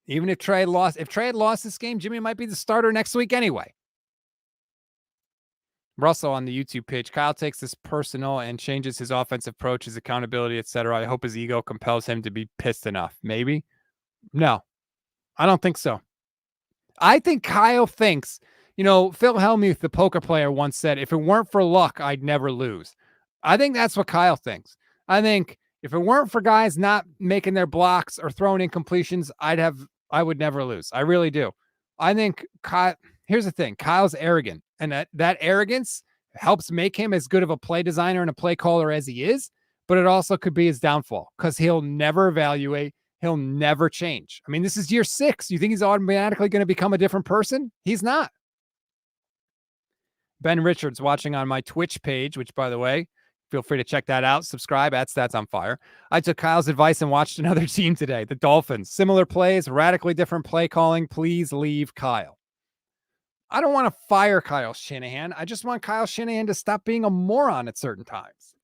Even if Trey lost, if Trey had lost this game, Jimmy might be the starter next week anyway. Russell on the YouTube page. Kyle takes this personal and changes his offensive approach, his accountability, etc. I hope his ego compels him to be pissed enough. Maybe? No, I don't think so. I think Kyle thinks, Phil Hellmuth, the poker player, once said, if it weren't for luck, I'd never lose. I think that's what Kyle thinks. I think if it weren't for guys not making their blocks or throwing incompletions, I would never lose. I really do. I think Kyle, Here's the thing. Kyle's arrogant, and that arrogance helps make him as good of a play designer and a play caller as he is, but it also could be his downfall because he'll never evaluate. He'll never change. I mean, this is year 6. You think he's automatically going to become a different person? He's not. Ben Richards watching on my Twitch page, which, by the way, feel free to check that out. Subscribe at Stats on Fire. I took Kyle's advice and watched another team today, the Dolphins. Similar plays, radically different play calling. Please leave Kyle. I don't want to fire Kyle Shanahan. I just want Kyle Shanahan to stop being a moron at certain times.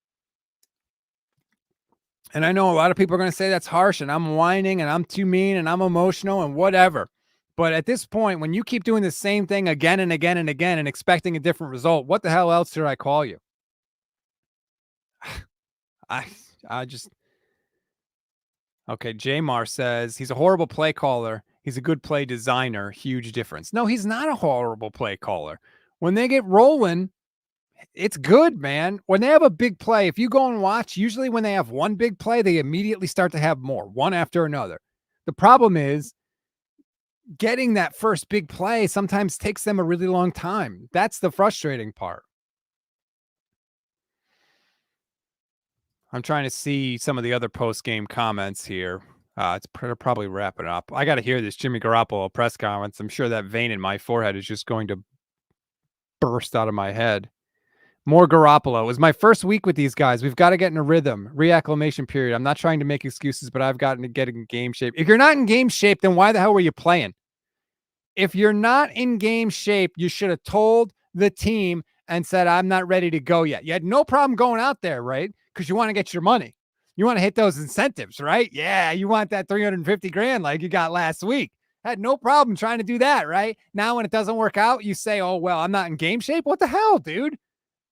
And I know a lot of people are going to say that's harsh and I'm whining and I'm too mean and I'm emotional and whatever. But at this point, when you keep doing the same thing again and again and again and expecting a different result, what the hell else should I call you? I just... Okay, Jamar says he's a horrible play caller. He's a good play designer. Huge difference. No, he's not a horrible play caller. When they get rolling, it's good, man. When they have a big play, if you go and watch, usually when they have one big play, they immediately start to have more, one after another. The problem is getting that first big play sometimes takes them a really long time. That's the frustrating part. I'm trying to see some of the other post-game comments here. It's probably wrapping up. I got to hear this Jimmy Garoppolo press conference. I'm sure that vein in my forehead is just going to burst out of my head. More Garoppolo. It was my first week with these guys. We've got to get in a rhythm. Reacclimation period. I'm not trying to make excuses, but I've gotten to get in game shape. If you're not in game shape, then why the hell were you playing? If you're not in game shape, you should have told the team and said, I'm not ready to go yet. You had no problem going out there, right? Because you want to get your money. You want to hit those incentives, right? Yeah, you want that 350 grand like you got last week. Had no problem trying to do that, right? Now when it doesn't work out, you say, oh, well, I'm not in game shape. What the hell, dude?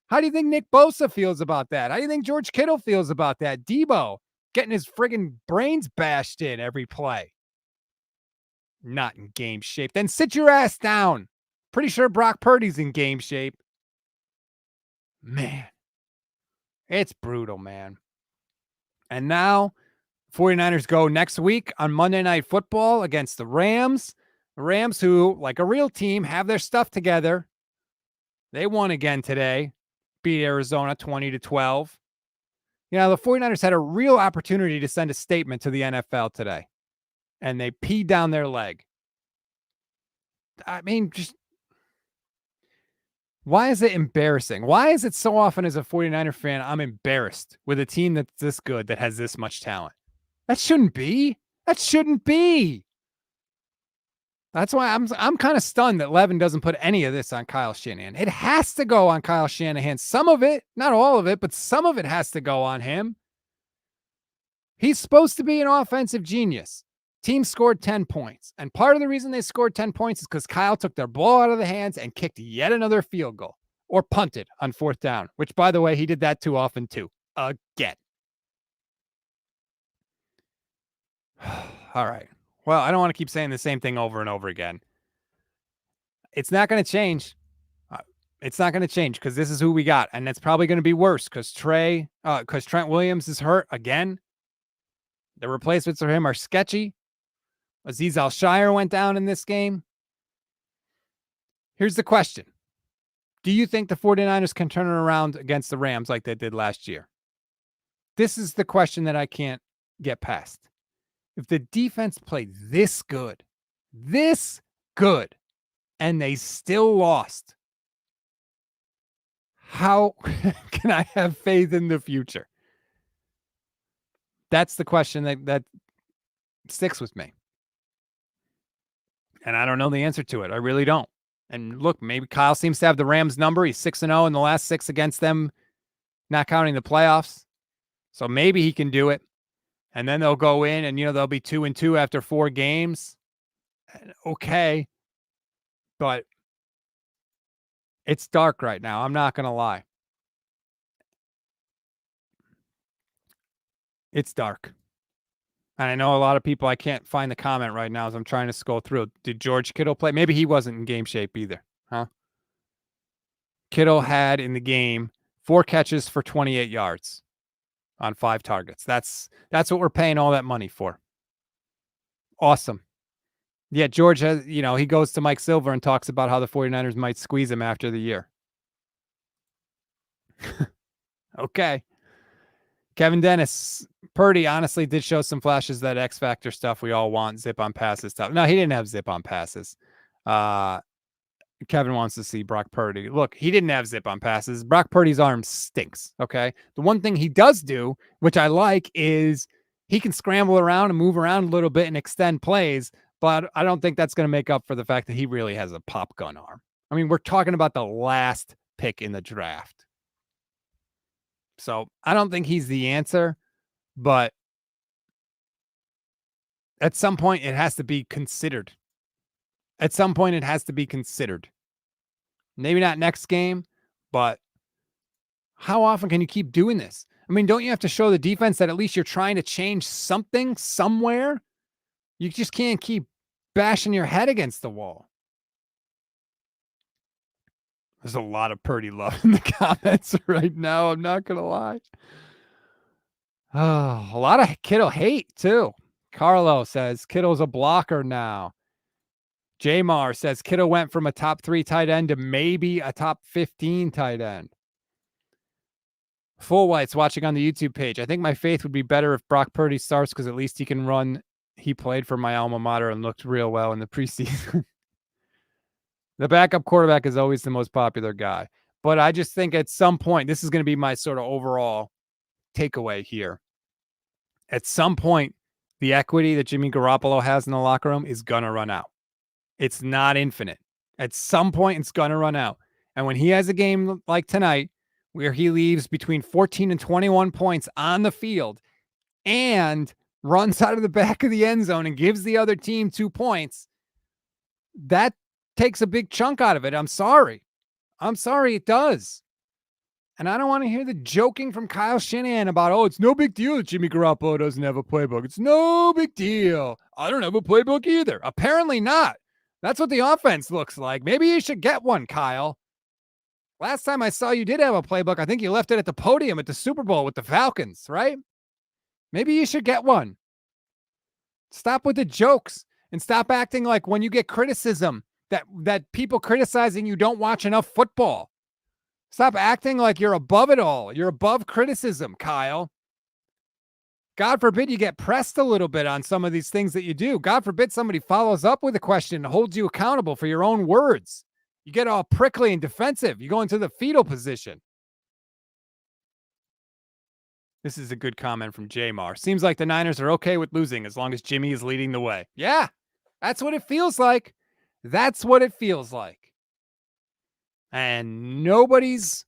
How do you think Nick Bosa feels about that? How do you think George Kittle feels about that? Debo getting his friggin' brains bashed in every play. Not in game shape. Then sit your ass down. Pretty sure Brock Purdy's in game shape. Man, it's brutal, man. And now 49ers go next week on Monday Night Football against the Rams. The Rams, who, like a real team, have their stuff together. They won again today. Beat Arizona 20-12. You know, the 49ers had a real opportunity to send a statement to the NFL today. And they peed down their leg. I mean, just why is it embarrassing? Why is it so often as a 49er fan, I'm embarrassed with a team that's this good, that has this much talent? That shouldn't be. That shouldn't be. That's why I'm kind of stunned that Levin doesn't put any of this on Kyle Shanahan. It has to go on Kyle Shanahan. Some of it, not all of it, but some of it has to go on him. He's supposed to be an offensive genius. Team scored 10 points. And part of the reason they scored 10 points is because Kyle took their ball out of the hands and kicked yet another field goal or punted on 4th down, which, by the way, he did that too often too. Again. All right. Well, I don't want to keep saying the same thing over and over again. It's not going to change. It's not going to change because this is who we got. And it's probably going to be worse because Trent Williams is hurt again. The replacements for him are sketchy. Azeez Al-Shire went down in this game. Here's the question. Do you think the 49ers can turn it around against the Rams like they did last year? This is the question that I can't get past. If the defense played this good, and they still lost, how can I have faith in the future? That's the question that sticks with me. And I don't know the answer to it. I really don't. And look, maybe Kyle seems to have the Rams number. He's 6-0 in the last 6 against them, not counting the playoffs. So maybe he can do it. And then they'll go in and, they'll be 2-2 after 4 games. Okay. But it's dark right now. I'm not going to lie. It's dark. And I know a lot of people, I can't find the comment right now as I'm trying to scroll through. Did George Kittle play? Maybe he wasn't in game shape either. Huh? Kittle had in the game 4 catches for 28 yards on 5 targets. That's what we're paying all that money for. Awesome. Yeah, George has, he goes to Mike Silver and talks about how the 49ers might squeeze him after the year. Okay. Kevin Dennis, Purdy honestly did show some flashes of that X Factor stuff we all want, zip on passes stuff. No, he didn't have zip on passes. Kevin wants to see Brock Purdy. Look, he didn't have zip on passes. Brock Purdy's arm stinks, okay? The one thing he does do, which I like, is he can scramble around and move around a little bit and extend plays, but I don't think that's going to make up for the fact that he really has a pop gun arm. I mean, we're talking about the last pick in the draft. So I don't think he's the answer, but at some point it has to be considered. At some point it has to be considered. Maybe not next game, but how often can you keep doing this? I mean, don't you have to show the defense that at least you're trying to change something somewhere? You just can't keep bashing your head against the wall. There's a lot of Purdy love in the comments right now. I'm not going to lie. Oh, a lot of Kittle hate too. Carlo says Kittle's a blocker now. Jamar says Kittle went from a top 3 tight end to maybe a top 15 tight end. Full White's watching on the YouTube page. I think my faith would be better if Brock Purdy starts because at least he can run. He played for my alma mater and looked real well in the preseason. The backup quarterback is always the most popular guy. But I just think at some point, this is going to be my sort of overall takeaway here. At some point, the equity that Jimmy Garoppolo has in the locker room is going to run out. It's not infinite. At some point, it's going to run out. And when he has a game like tonight, where he leaves between 14 and 21 points on the field and runs out of the back of the end zone and gives the other team 2 points, that takes a big chunk out of it. I'm sorry. It does. And I don't want to hear the joking from Kyle Shanahan about, oh, it's no big deal that Jimmy Garoppolo doesn't have a playbook. It's no big deal. I don't have a playbook either. Apparently not. That's what the offense looks like. Maybe you should get one, Kyle. Last time I saw you did have a playbook, I think you left it at the podium at the Super Bowl with the Falcons, right? Maybe you should get one. Stop with the jokes and stop acting like when you get criticism that people criticizing you don't watch enough football. Stop acting like you're above it all. You're above criticism, Kyle. God forbid you get pressed a little bit on some of these things that you do. God forbid somebody follows up with a question and holds you accountable for your own words. You get all prickly and defensive. You go into the fetal position. This is a good comment from Jamar. Seems like the Niners are okay with losing as long as Jimmy is leading the way. Yeah, that's what it feels like. That's what it feels like. And nobody's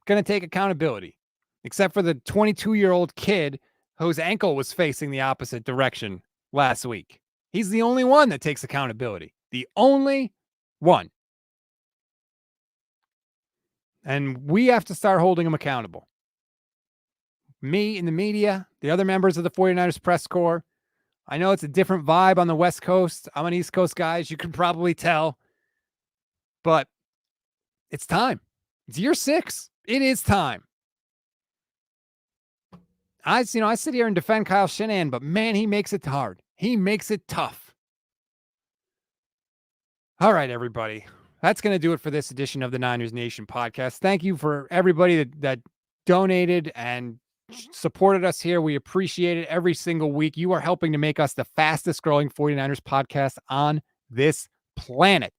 going to take accountability except for the 22-year-old kid whose ankle was facing the opposite direction last week. He's the only one that takes accountability. The only one. And we have to start holding him accountable. Me in the media, the other members of the 49ers press corps. I know it's a different vibe on the West Coast. I'm an East Coast guy, as you can probably tell. But it's time. It's year 6. It is time. I sit here and defend Kyle Shanahan, but man, he makes it hard. He makes it tough. All right, everybody. That's going to do it for this edition of the Niners Nation podcast. Thank you for everybody that donated and supported us here. We appreciate it every single week. You are helping to make us the fastest growing 49ers podcast on this planet.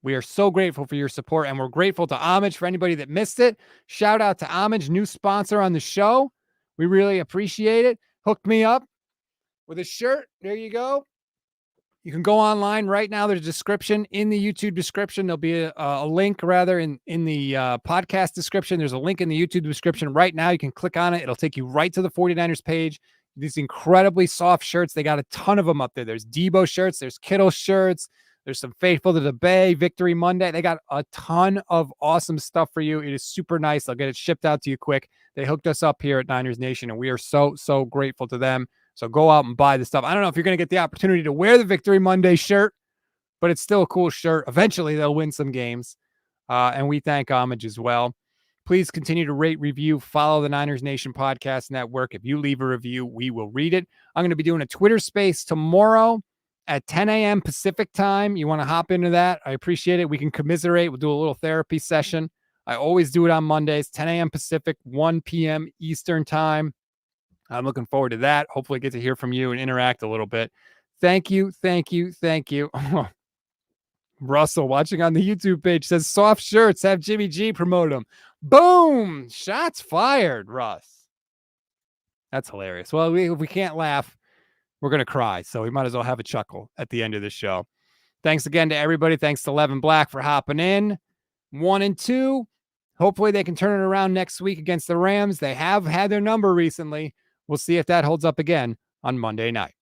We are so grateful for your support, and we're grateful to Homage for anybody that missed it. Shout out to Homage, new sponsor on the show. We really appreciate it. Hooked me up with a shirt. There you go. You can go online right now. There's a description in the YouTube description. There'll be a link rather in the podcast description. There's a link in the YouTube description right now. You can click on it. It'll take you right to the 49ers page. These incredibly soft shirts. They got a ton of them up there. There's Debo shirts. There's Kittle shirts. There's some Faithful to the Bay, Victory Monday. They got a ton of awesome stuff for you. It is super nice. They'll get it shipped out to you quick. They hooked us up here at Niners Nation, and we are so, so grateful to them. So go out and buy the stuff. I don't know if you're going to get the opportunity to wear the Victory Monday shirt, but it's still a cool shirt. Eventually, they'll win some games, and we thank Homage as well. Please continue to rate, review, follow the Niners Nation Podcast Network. If you leave a review, we will read it. I'm going to be doing a Twitter space tomorrow at 10 a.m. Pacific time. You want to hop into that? I appreciate it. We can commiserate. We'll do a little therapy session. I always do it on Mondays, 10 a.m. Pacific, 1 p.m. Eastern time. I'm looking forward to that. Hopefully get to hear from you and interact a little bit. Thank you. Thank you. Thank you. Russell watching on the YouTube page says soft shirts, have Jimmy G promote them. Boom. Shots fired, Russ. That's hilarious. Well, if we can't laugh, we're going to cry. So we might as well have a chuckle at the end of the show. Thanks again to everybody. Thanks to Levin Black for hopping in. 1 and 2. Hopefully they can turn it around next week against the Rams. They have had their number recently. We'll see if that holds up again on Monday night.